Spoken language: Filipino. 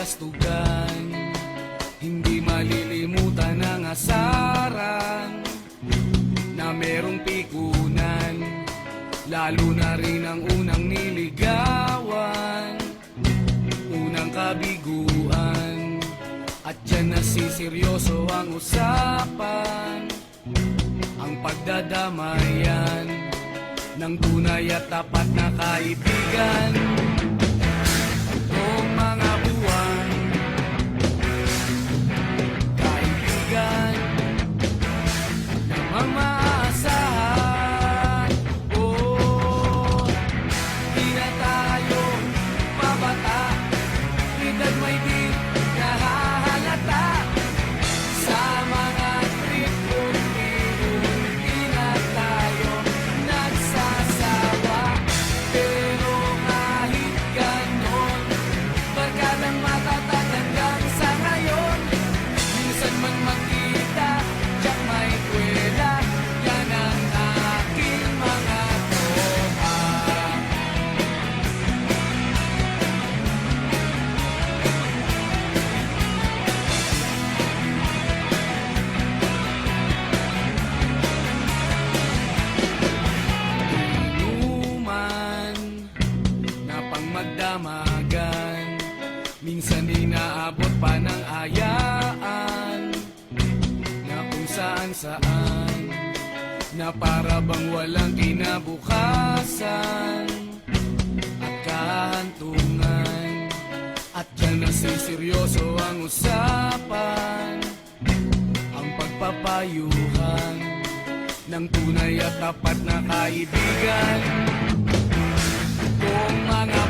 kaplastugan, hindi malilimutan ang asaran na merong pikunan, lalo na rin ang unang niligawan, unang kabiguan. At dyan nasiseryoso ang usapan, ang pagdadamayan ng tunay at tapat na kaibigan. Noong mga buwan, kaibigan na mamaasahan. Oh, di na tayo pabata, edad may di nahahalata. Sa mga trip unti-unti na tayo nagsasawa. Pero kahit ganon, barkadang matatag hanggang sa ngayon. Minsan man magkita, diyak may kwela, yan ang aking mga tropa. Inuman na pang magdamagan, minsan inaabot pa ng ayaan, na kung saan-saan, na para bang walang kinabukasan at kahantungan. At dyan nasiseryoso ang usapan, ang pagpapayuhan ng tunay at tapat na kaibigan. Kung mga